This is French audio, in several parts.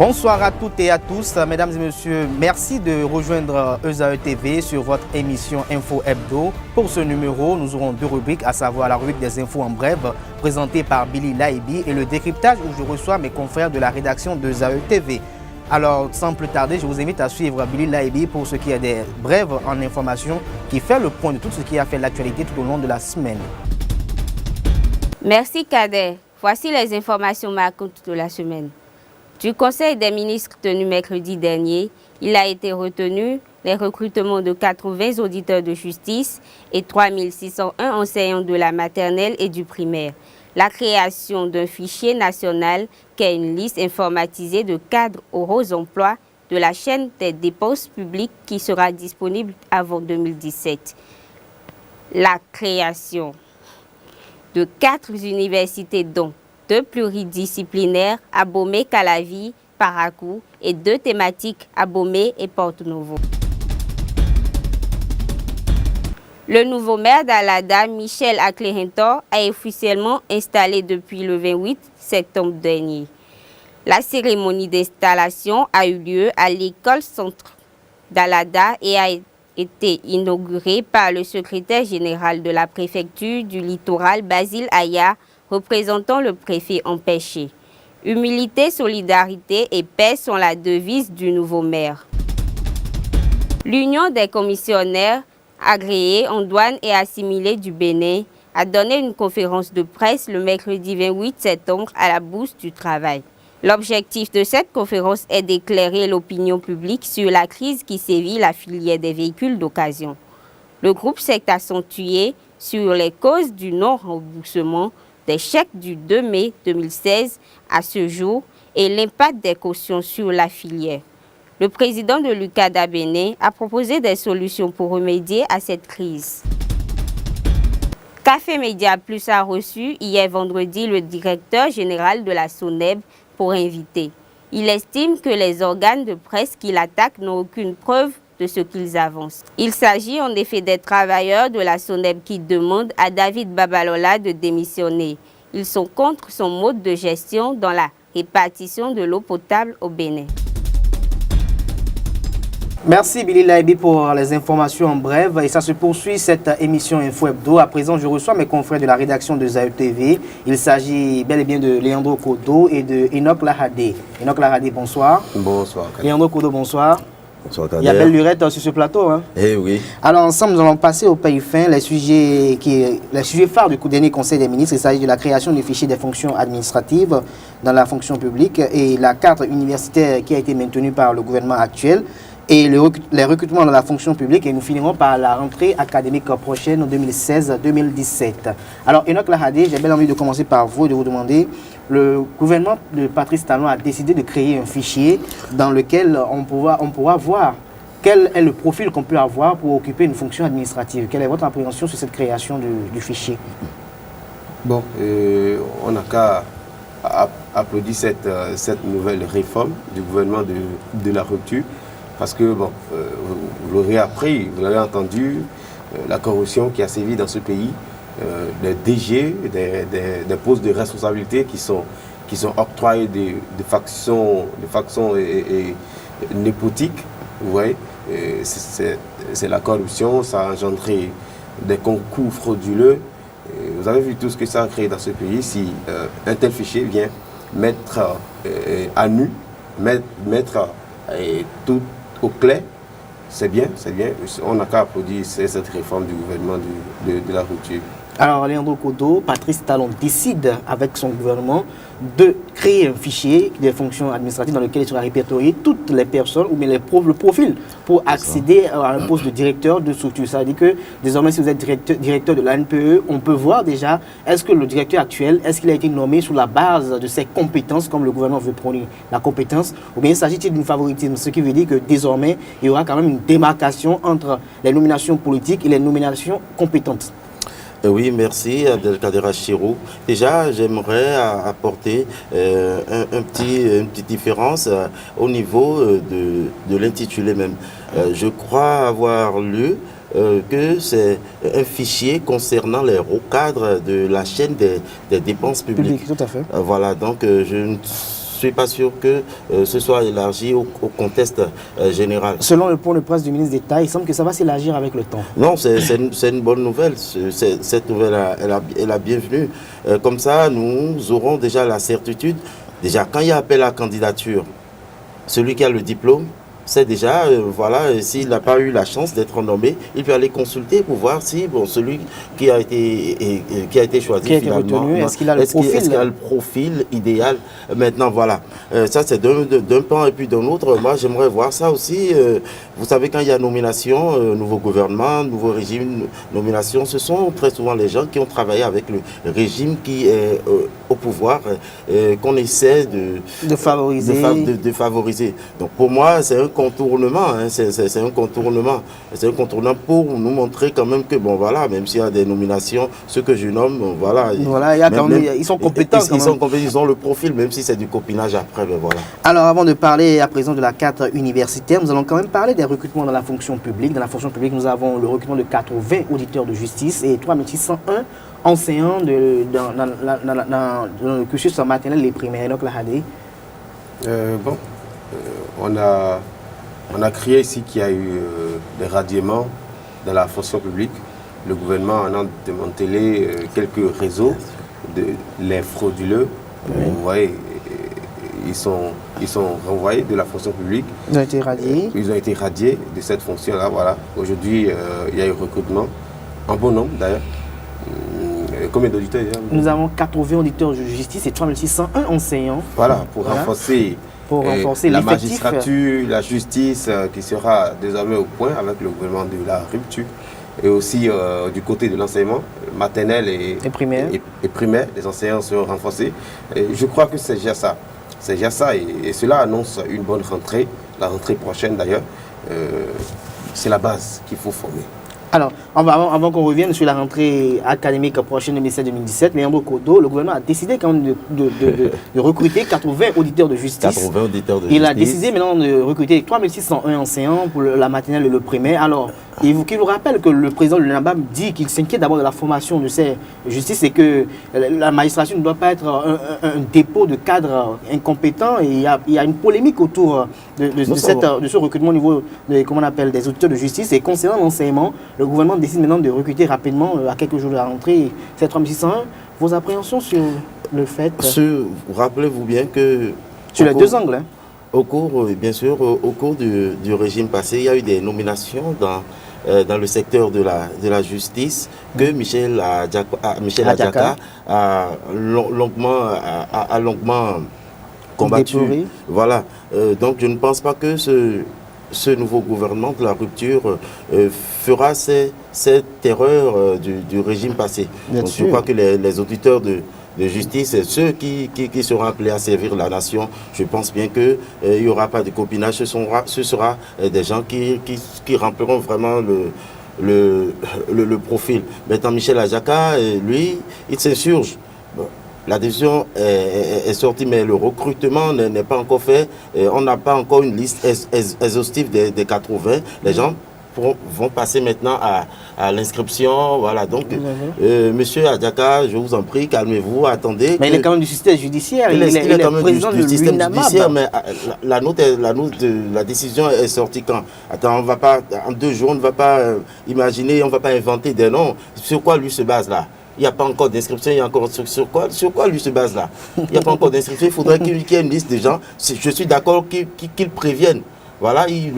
Bonsoir à toutes et à tous, mesdames et messieurs. Merci de rejoindre ESAE TV sur votre émission Info Hebdo. Pour ce numéro, nous aurons deux rubriques, à savoir la rubrique des infos en bref, présentée par Billy Laibi, et le décryptage où je reçois mes confrères de la rédaction d'ESAE TV. Alors, sans plus tarder, je vous invite à suivre Billy Laibi pour ce qui est des brèves en information qui fait le point de tout ce qui a fait l'actualité tout au long de la semaine. Merci Kader. Voici les informations marquantes de la semaine. Du Conseil des ministres tenu mercredi dernier, il a été retenu les recrutements de 80 auditeurs de justice et 3601 enseignants de la maternelle et du primaire. La création d'un fichier national qui est une liste informatisée de cadres aux emplois de la chaîne des dépenses publiques qui sera disponible avant 2017. La création de 4 universités dont 2 pluridisciplinaires, Abomey, Calavi, Parakou, et 2 thématiques, Abomey et Porto-Novo. Le nouveau maire d'Alada, Michel Aklehentor, a officiellement installé depuis le 28 septembre dernier. La cérémonie d'installation a eu lieu à l'école centre d'Alada et a été inaugurée par le secrétaire général de la préfecture du littoral, Basile Aya, représentant le préfet empêché. Humilité, solidarité et paix sont la devise du nouveau maire. L'Union des commissionnaires agréés en douane et assimilés du Bénin a donné une conférence de presse le mercredi 28 septembre à la Bourse du Travail. L'objectif de cette conférence est d'éclairer l'opinion publique sur la crise qui sévit la filière des véhicules d'occasion. Le groupe s'est accentué sur les causes du non-remboursement des chèques du 2 mai 2016 à ce jour et l'impact des cautions sur la filière. Le président de l'UCADA Bénin a proposé des solutions pour remédier à cette crise. Café Média Plus a reçu hier vendredi le directeur général de la SONEB pour inviter. Il estime que les organes de presse qui l'attaquent n'ont aucune preuve de ce qu'ils avancent. Il s'agit en effet des travailleurs de la SONEB qui demandent à David Babalola de démissionner. Ils sont contre son mode de gestion dans la répartition de l'eau potable au Bénin. Merci Billy Laibi pour les informations en bref. Et ça se poursuit cette émission Info Hebdo. À présent, je reçois mes confrères de la rédaction de ESAE TV. Il s'agit bel et bien de Leandro Kodo et de Enoch Lahadé. Enoch Lahadé, bonsoir. Bonsoir. Leandro Kodo, bonsoir. Bonsoir, il y a belle lurette sur ce plateau. Hein? Eh oui. Alors ensemble, nous allons passer au pays fin. Les sujets phares du dernier Conseil des ministres, il s'agit de la création du fichier des fonctions administratives dans la fonction publique et la carte universitaire qui a été maintenue par le gouvernement actuel et les recrutements dans la fonction publique. Et nous finirons par la rentrée académique prochaine en 2016-2017. Alors Enoch Lahadé, j'ai bien envie de commencer par vous et de vous demander, le gouvernement de Patrice Talon a décidé de créer un fichier dans lequel on pourra voir quel est le profil qu'on peut avoir pour occuper une fonction administrative. Quelle est votre appréhension sur cette création du fichier? Bon, on n'a qu'à applaudir cette nouvelle réforme du gouvernement de la rupture, parce que, bon, vous l'aurez appris, vous l'avez entendu, la corruption qui a sévi dans ce pays, des DG, des postes de responsabilité qui sont octroyés de façons népotiques, vous voyez, c'est la corruption, ça a engendré des concours frauduleux. Vous avez vu tout ce que ça a créé dans ce pays. Si un tel fichier vient mettre à nu, mettre tout au clair, c'est bien. On n'a qu'à applaudir cette réforme du gouvernement de la rupture. Alors, Leandro Kodo, Patrice Talon décide avec son gouvernement de créer un fichier des fonctions administratives dans lequel il sera répertorié toutes les personnes ou bien le profil pour accéder à un poste de directeur de structure. Ça veut dire que désormais, si vous êtes directeur de l'ANPE, on peut voir déjà est-ce que le directeur actuel, est-ce qu'il a été nommé sur la base de ses compétences, comme le gouvernement veut prôner la compétence, ou bien s'agit-il d'une favoritisme, ce qui veut dire que désormais, il y aura quand même une démarcation entre les nominations politiques et les nominations compétentes. Oui, merci Abdelkader Achirou. Déjà, j'aimerais apporter une petite différence au niveau de l'intitulé même. Je crois avoir lu que c'est un fichier concernant les hauts cadres de la chaîne des dépenses publiques. Tout à fait. Voilà, donc je ne suis pas sûr que ce soit élargi au contexte général. Selon le point de presse du ministre d'État, il semble que ça va s'élargir avec le temps. Non, c'est une bonne nouvelle. Cette nouvelle est la bienvenue. Comme ça, nous aurons déjà la certitude. Déjà, quand il y a appel à candidature, celui qui a le diplôme, c'est déjà, voilà, s'il n'a pas eu la chance d'être nommé, il peut aller consulter pour voir si celui qui a été choisi finalement, est-ce qu'il a le profil, est-ce qu'il a le profil idéal. Maintenant, voilà, ça c'est d'un pan et puis d'un autre. Moi, j'aimerais voir ça aussi. Vous savez, quand il y a nomination, nouveau gouvernement, nouveau régime, nomination, ce sont très souvent les gens qui ont travaillé avec le régime qui est au pouvoir, qu'on essaie de favoriser. Donc pour moi, c'est un contournement, hein, c'est un contournement. C'est un contournement pour nous montrer quand même que, bon voilà, même s'il y a des nominations, ceux que je nomme, bon, voilà. Voilà, il y a quand même, ils sont compétents. Ils ont le profil, même si c'est du copinage après, ben voilà. Alors avant de parler à présent de la carte universitaire, nous allons quand même parler des recrutements dans la fonction publique. Dans la fonction publique, nous avons le recrutement de 80 auditeurs de justice et 3601 enseignants dans le cursus maternel et primaire. Donc, on a crié ici qu'il y a eu des radiements dans la fonction publique. Le gouvernement en a démantelé quelques réseaux, les frauduleux. Vous voyez, ils sont renvoyés de la fonction publique. Ils ont été radiés. Ils ont été radiés de cette fonction-là. Voilà. Aujourd'hui, il y a eu recrutement, en bon nombre d'ailleurs. Combien d'auditeurs? Nous avons 80 auditeurs de justice et 3601 enseignants. Voilà, pour renforcer la magistrature, la justice qui sera désormais au point avec le gouvernement de la rupture. Et aussi du côté de l'enseignement maternel et primaire, les enseignants seront renforcés. Et je crois que c'est déjà ça. C'est déjà ça et cela annonce une bonne rentrée, la rentrée prochaine d'ailleurs. C'est la base qu'il faut former. Alors, avant qu'on revienne sur la rentrée académique prochaine 2017-2017, Leandro Kodo, le gouvernement a décidé quand même de recruter 80 auditeurs de justice. 80 auditeurs de justice. Il a décidé maintenant de recruter 3601 enseignants pour la maternelle et le primaire. Alors, il vous rappelle que le président de l'UNABAM dit qu'il s'inquiète d'abord de la formation de ces justices et que la magistrature ne doit pas être un dépôt de cadres incompétents. Et il y a une polémique autour de ce recrutement au niveau des auditeurs de justice. Et concernant l'enseignement, le gouvernement décide maintenant de recruter rapidement, à quelques jours de la rentrée, cette 3601. Vos appréhensions sur le fait... Rappelez-vous bien que... Sur les deux angles, hein. Au cours du régime passé, il y a eu des nominations dans le secteur de la justice que Michel Adjaka a longuement combattu. Déploré. Voilà. Donc je ne pense pas que ce nouveau gouvernement de la rupture fera cette erreur du régime passé. Donc, je crois que les auditeurs de justice, ceux qui seront appelés à servir la nation, je pense bien qu'il n'y aura pas de copinage. Ce sera des gens qui rempliront vraiment le profil. Maintenant, Michel Adjaka, lui, il s'insurge. Bon, la décision est sortie, mais le recrutement n'est pas encore fait. On n'a pas encore une liste exhaustive des 80. Les gens vont passer maintenant à l'inscription. Voilà, donc, monsieur Adjaka, je vous en prie, calmez-vous, attendez. Mais il est quand même du système judiciaire. Il est quand même du système judiciaire, mais la décision est sortie quand? Attends, on va pas, en 2 jours, on ne va pas imaginer, on ne va pas inventer des noms. Sur quoi lui se base là? Il n'y a pas encore d'inscription, il y a encore sur quoi lui se base là? Il n'y a pas encore d'inscription, il faudrait qu'il y ait une liste de gens. Je suis d'accord qu'ils préviennent. Voilà, il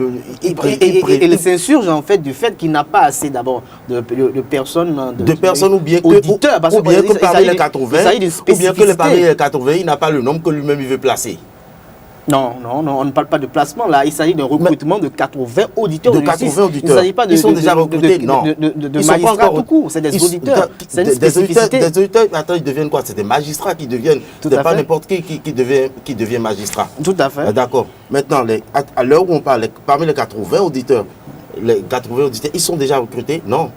s'insurge en fait du fait qu'il n'a pas assez d'abord de personnes ou bien que parmi les 80, il n'a pas le nombre que lui-même il veut placer. Non, on ne parle pas de placement là, il s'agit d'un recrutement de 80 auditeurs de justice. 80 auditeurs. Il ne s'agit pas ils sont déjà recrutés, non. De magistrats tout court, c'est des auditeurs. Des auditeurs, attends, ils deviennent quoi? C'est des magistrats qui deviennent, c'est pas n'importe qui devient magistrat. Tout à fait. D'accord. Maintenant, à l'heure où on parle, parmi les 80 auditeurs, ils sont déjà recrutés? Non.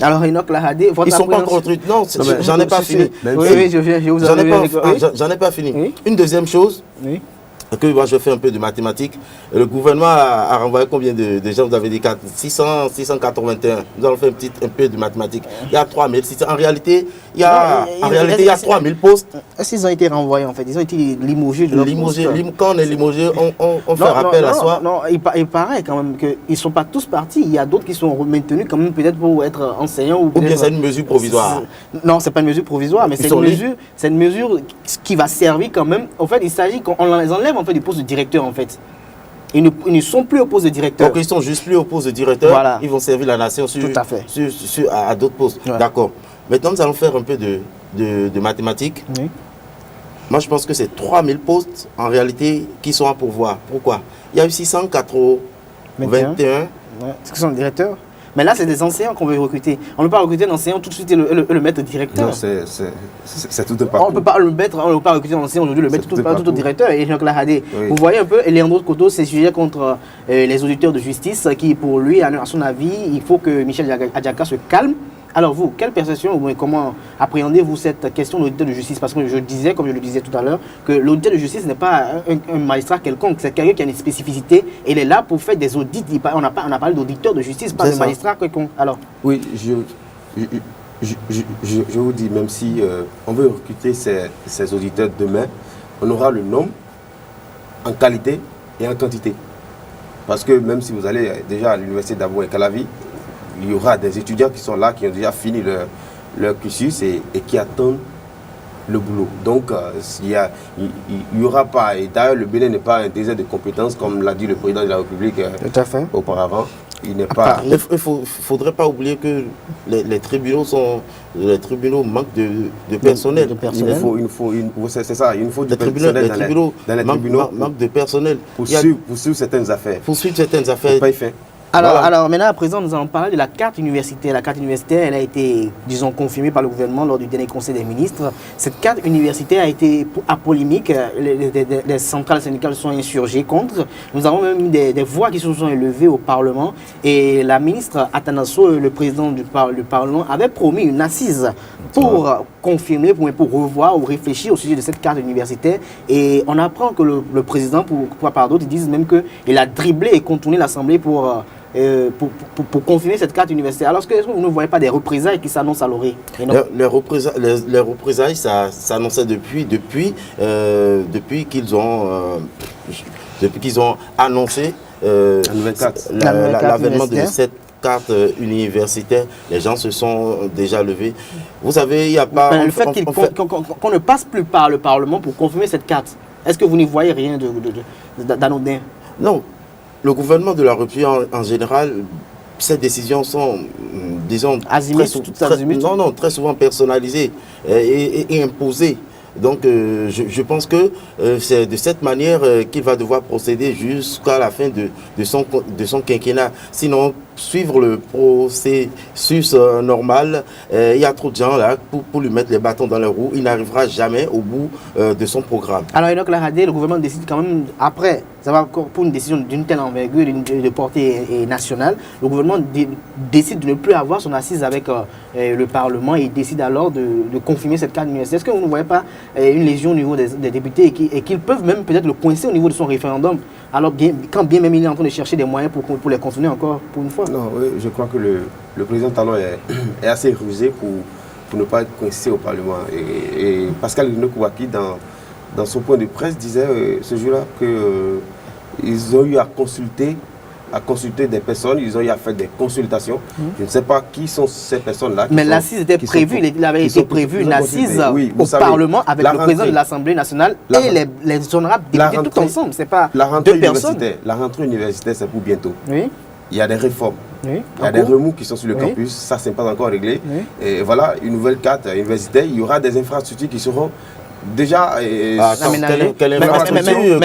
Alors, Enoch Lahadé, ils ne sont pas encore recrutés. Non, j'en ai pas fini. Oui, je vous J'en ai pas fini. Une deuxième chose. Oui. que moi je fais un peu de mathématiques. Le gouvernement a renvoyé combien de gens? Vous avez dit 681. Nous allons faire un peu de mathématiques. Il y a 3600. En réalité, il y a 3000 postes. Est-ce qu'ils ont été renvoyés en fait? Ils ont été limogés de leur poste. Quand on est limogé, on fait rappel à soi. Non, il paraît quand même qu'ils ne sont pas tous partis. Il y a d'autres qui sont maintenus quand même peut-être pour être enseignants. Ou bien c'est une mesure provisoire? Non, ce n'est pas une mesure provisoire, mais c'est une mesure qui va servir quand même. En fait, il s'agit qu'on les enlève en fait du poste de directeur en fait. Ils ne sont plus au poste de directeur. Donc ils sont juste plus au poste de directeur. Voilà. Ils vont servir la nation à d'autres postes. Ouais. D'accord. Maintenant nous allons faire un peu de mathématiques. Oui. Moi je pense que c'est 3000 postes en réalité qui sont à pourvoir. Pourquoi? Il y a eu 621. Ouais. Est-ce qu'ils sont directeurs? Mais là, c'est des enseignants qu'on veut recruter. On ne peut pas recruter un enseignant tout de suite et le mettre directeur. Non, c'est tout un parcours. On ne peut pas recruter un enseignant aujourd'hui, le mettre tout au directeur. Et Jean-Claude Hadé, oui. Vous voyez un peu, Léandro Koto s'est jugé contre les auditeurs de justice qui, pour lui, à son avis, il faut que Michel Adjaka se calme. Alors vous, quelle perception ou comment appréhendez-vous cette question de l'auditeur de justice? Parce que je disais, comme je le disais tout à l'heure, que l'auditeur de justice n'est pas un magistrat quelconque, c'est quelqu'un qui a une spécificité et il est là pour faire des audits. On a parlé d'auditeur de justice, pas de magistrat quelconque. Alors oui, je vous dis, même si on veut recruter ces auditeurs demain, on aura le nombre en qualité et en quantité. Parce que même si vous allez déjà à l'université d'Abou et Calavi, il y aura des étudiants qui sont là, qui ont déjà fini leur cursus et qui attendent le boulot. Donc, il n'y aura pas, et d'ailleurs le Bénin n'est pas un désert de compétences, comme l'a dit le président de la République auparavant. Il n'est pas... Il ne faudrait pas oublier que les tribunaux manquent de personnel. C'est ça, il faut du personnel dans les tribunaux manquent de personnel. Pour suivre certaines affaires. Pour suivre certaines affaires. Pas fait. Alors maintenant, à présent, nous allons parler de la carte universitaire. La carte universitaire, elle a été, disons, confirmée par le gouvernement lors du dernier conseil des ministres. Cette carte universitaire a été polémique. Les centrales syndicales sont insurgées contre. Nous avons même eu des voix qui se sont élevées au Parlement. Et la ministre Atanasso, le président du Parlement, avait promis une assise pour confirmer, pour revoir ou réfléchir au sujet de cette carte universitaire. Et on apprend que le président, pour part d'autres, ils disent même qu'il a dribblé et contourné l'Assemblée pour confirmer cette carte universitaire. Alors, est-ce que vous ne voyez pas des représailles qui s'annoncent à l'oreille? Les représailles, ça s'annonçait depuis qu'ils ont annoncé l'avènement de cette carte universitaire. Les gens se sont déjà levés. Vous savez, il n'y a pas... Le fait qu'on ne passe plus par le Parlement pour confirmer cette carte, est-ce que vous n'y voyez rien d'anodin? Non. Le gouvernement de la République en général, ces décisions sont, disons, très souvent personnalisées et imposées. Donc, je pense que c'est de cette manière qu'il va devoir procéder jusqu'à la fin de son quinquennat. Sinon, suivre le processus normal, il y a trop de gens là pour lui mettre les bâtons dans les roues. Il n'arrivera jamais au bout de son programme. Alors, Enoch Lahadé, le gouvernement décide quand même, après, ça va pour une décision d'une telle envergure, de portée nationale, le gouvernement décide de ne plus avoir son assise avec le Parlement et décide alors de confirmer cette carte universitaire. Est-ce que vous ne voyez pas une légion au niveau des députés et qu'ils peuvent même peut-être le coincer au niveau de son référendum, alors quand bien même il est en train de chercher des moyens pour les confirmer encore pour une fois? Non, oui, je crois que le président Talon est assez rusé pour ne pas être coincé au Parlement. Et Pascal Nokouaki, dans son point de presse, disait ce jour-là qu'ils ont eu à consulter des personnes, ils ont eu à faire des consultations. Je ne sais pas qui sont ces personnes-là. Mais l'assise était prévue, il avait été prévu une assise au Parlement avec le président de l'Assemblée nationale et les honorables députés tout ensemble. C'est pas deux personnes. La rentrée universitaire, c'est pour bientôt. Oui. Il y a des réformes. Oui. Il y a des remous qui sont sur le campus. Ça, ce n'est pas encore réglé. Oui. Et voilà, une nouvelle carte universitaire. Il y aura des infrastructures qui seront déjà... quelle infrastructure?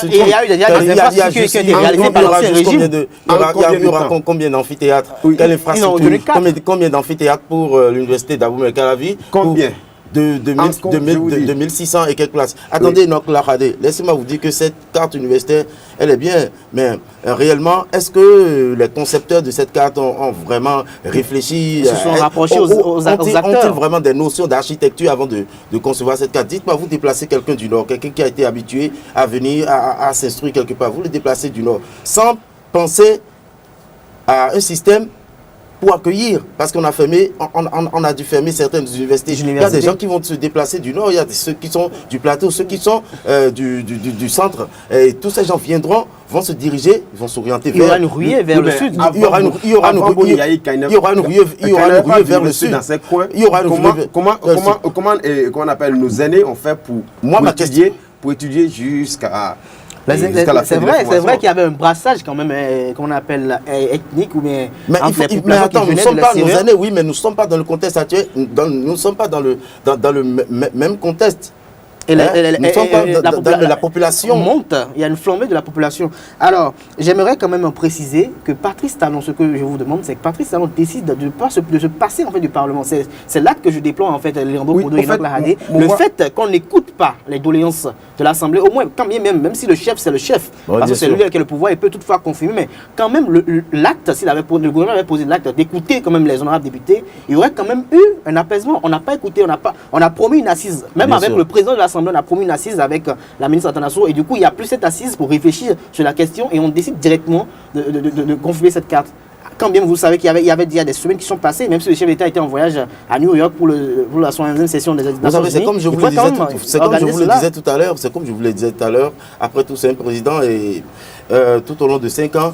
Il y a eu déjà des infrastructures qui ont été réalisées par l'ancien régime. Il y aura combien d'amphithéâtres? Quelle infrastructure? Combien d'amphithéâtres pour l'université d'Abou Calavi? Combien? de 2600 et quelques places. Attendez, oui. Donc, laissez-moi vous dire que cette carte universitaire, elle est bien, mais réellement, est-ce que les concepteurs de cette carte ont vraiment réfléchi? Ils se sont rapprochés aux acteurs. Ont-ils vraiment des notions d'architecture avant de concevoir cette carte? Dites-moi, vous déplacez quelqu'un du Nord, quelqu'un qui a été habitué à venir, à s'instruire quelque part, vous le déplacez du Nord, sans penser à un système pour accueillir, parce qu'on a fermé, on a dû fermer certaines universités. Il y a des gens qui vont se déplacer du Nord, il y a ceux qui sont du plateau, ceux qui sont du centre, et tous ces gens vont se diriger, vont s'orienter vers... Il y aura une ruée vers le sud. Il y aura une ruée vers le sud. Dans ces coins, comment on appelle nos aînés ont fait pour étudier jusqu'à... C'est vrai qu'il y avait un brassage quand même, qu'on appelle ethnique ou bien... Mais attends, nous ne sommes pas nos aînés, oui, mais nous ne sommes pas dans le contexte actuel, nous ne sommes pas dans le même contexte. Et la population monte, il y a une flambée de la population. Alors, j'aimerais quand même préciser que Patrice Talon, ce que je vous demande, c'est que Patrice Talon décide de se passer en fait du Parlement. C'est là que je déploie en fait Léandro Kodo et Enoch Lahadé. Le fait qu'on n'écoute pas les doléances de l'Assemblée, au moins, quand même si le chef, c'est le chef, parce que c'est lui qui a le pouvoir, il peut toutefois confirmer, mais quand même l'acte, si le gouvernement avait posé l'acte d'écouter quand même les honorables députés, il y aurait quand même eu un apaisement. On n'a pas écouté, on a promis une assise, même avec le président de l'Assemblée, on a promis une assise avec la ministre Atanasso, et du coup il n'y a plus cette assise pour réfléchir sur la question et on décide directement de confirmer cette carte. Quand bien vous savez qu'il y avait déjà des semaines qui sont passées, même si le chef d'État était en voyage à New York pour la 60e session des Nations Unies. C'est comme je vous le disais tout à l'heure, après tout c'est un président et tout au long de 5 ans,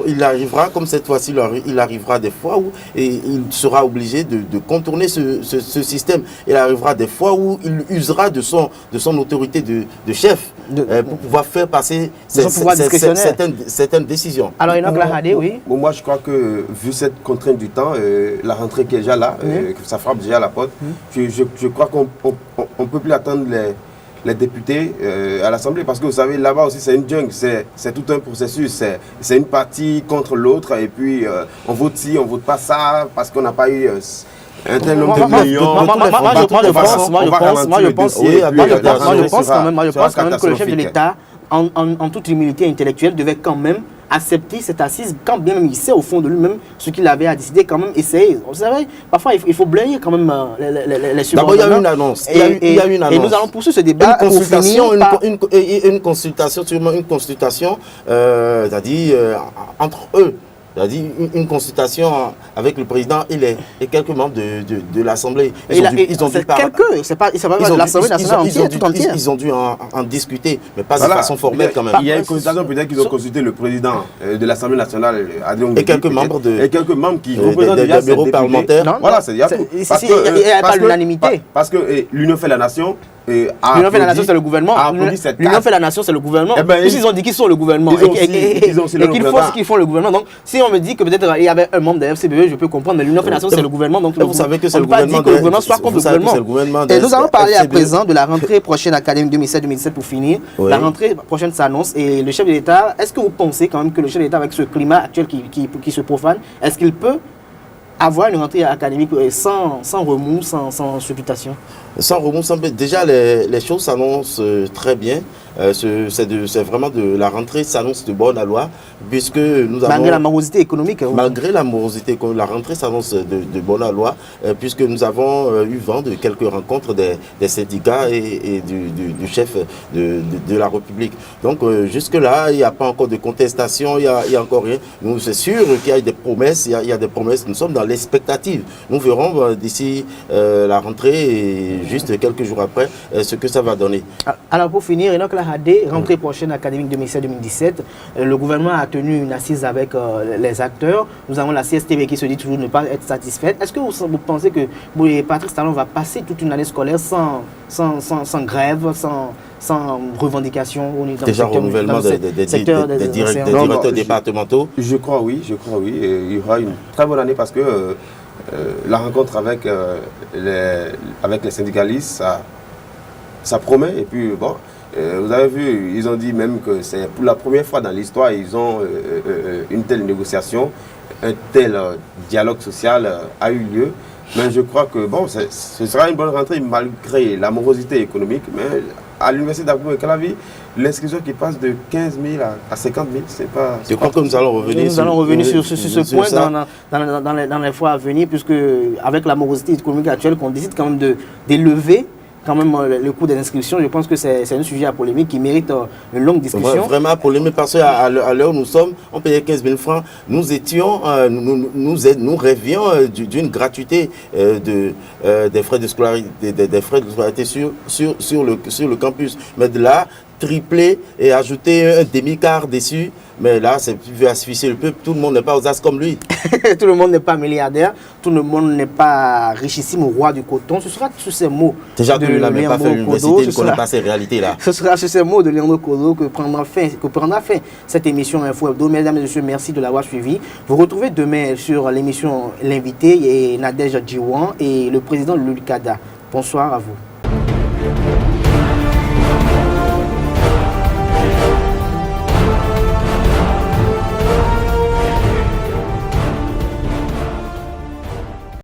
il arrivera, comme cette fois-ci, il arrivera des fois où il sera obligé de contourner ce système. Il arrivera des fois où il usera de son autorité de chef pour pouvoir faire passer certaines décisions. Alors, Enoch Lahadé, oui. Moi, je crois que, vu cette contrainte du temps, la rentrée qui est déjà là, que ça frappe déjà à la porte, je crois qu'on ne peut plus attendre les députés à l'Assemblée, parce que vous savez, là-bas aussi c'est une jungle, c'est tout un processus, c'est une partie contre l'autre, et puis on vote ci, on vote pas ça, parce qu'on n'a pas eu un tel nombre de millions. Moi je pense quand même que le chef de l'État, en toute humilité intellectuelle, devait quand même accepter cette assise, quand bien même il sait au fond de lui-même ce qu'il avait à décider, quand même essayer. Vous savez, parfois il faut blayer quand même les subordonnats. D'abord, il y a une annonce. Et nous allons poursuivre ce débat. Une consultation, c'est-à-dire entre eux. C'est-à-dire une consultation avec le président et quelques membres de l'Assemblée. Ils ont dû en discuter, mais pas de façon formelle quand même. Il y a une consultation, peut-être qu'ils ont consulté le président de l'Assemblée nationale, et quelques membres qui représentent déjà des bureaux parlementaires. Voilà, il n'y a pas l'unanimité. Parce que l'Union fait la nation. L'Union fait la nation, c'est le gouvernement. L'Union fait la nation, c'est le gouvernement. Ils ont dit qu'ils sont le gouvernement. Et qu'ils font le gouvernement. Donc, si on me dit que peut-être il y avait un membre de la FCBE, je peux comprendre, mais l'Union fait la nation, c'est le gouvernement. Donc, vous savez que c'est le gouvernement. On ne peut pas dire que le gouvernement soit contre le gouvernement. Et nous allons parler à présent de la rentrée prochaine académique 2016-2017 pour finir. La rentrée prochaine s'annonce et le chef de l'État, est-ce que vous pensez quand même que le chef de l'État, avec ce climat actuel qui se profane, est-ce qu'il peut avoir une rentrée académique sans remous, sans supputation? Sans remous, déjà les choses s'annoncent très bien. C'est vraiment la rentrée s'annonce de bonne loi, puisque nous avons... Malgré la morosité économique. Malgré la morosité économique, la rentrée s'annonce de bonne loi, puisque nous avons eu vent de quelques rencontres des syndicats et du chef de la République. Donc jusque-là, il n'y a pas encore de contestation, il n'y a encore rien. Nous, c'est sûr qu'il y a des promesses, il y a des promesses, nous sommes dans l'expectative. Nous verrons d'ici la rentrée et juste quelques jours après ce que ça va donner. Alors pour finir, Enoch Lahadé, rentrée prochaine académique 2016-2017, le gouvernement a tenu une assise avec les acteurs. Nous avons la CSTV qui se dit toujours ne pas être satisfaite. Est-ce que vous pensez que Patrice Talon va passer toute une année scolaire sans grève, sans revendication au niveau déjà renouvellement des directeurs départementaux? Je crois oui. Il y aura une très bonne année parce que la rencontre avec les syndicalistes, ça promet. Et puis, bon, vous avez vu, ils ont dit même que c'est pour la première fois dans l'histoire, ils ont une telle négociation, un tel dialogue social a eu lieu. Mais je crois que bon, ce sera une bonne rentrée malgré la morosité économique. Mais à l'université d'Abou-Calavi, l'inscription qui passe de 15 000 à 50 000, c'est pas... Je crois que nous allons revenir sur ce point dans les fois à venir, puisque avec la morosité économique actuelle, qu'on décide quand même d'élever quand même le coût de l'inscription. Je pense que c'est un sujet à polémique qui mérite une longue discussion. Vraiment polémique parce qu'à l'heure où nous sommes, on payait 15 000 francs. Nous étions, nous rêvions d'une gratuité des frais de scolarité, des frais de scolarité sur le campus. Mais de là, tripler et ajouter un demi-quart dessus. Mais là, c'est plus asphyxier le peuple. Tout le monde n'est pas aux as comme lui. Tout le monde n'est pas milliardaire. Tout le monde n'est pas richissime, roi du coton. Ce sera sur ces mots. Déjà que lui n'a même pas fait l'université, il ne connaît pas ces réalités-là. Ce sera sur ces mots de Léandre Kodo que prendra fin cette émission Info Hebdo. Mesdames et messieurs, merci de l'avoir suivi. Vous retrouvez demain sur l'émission L'invité et Nadège Djiwan et le président Lulkada. Bonsoir à vous.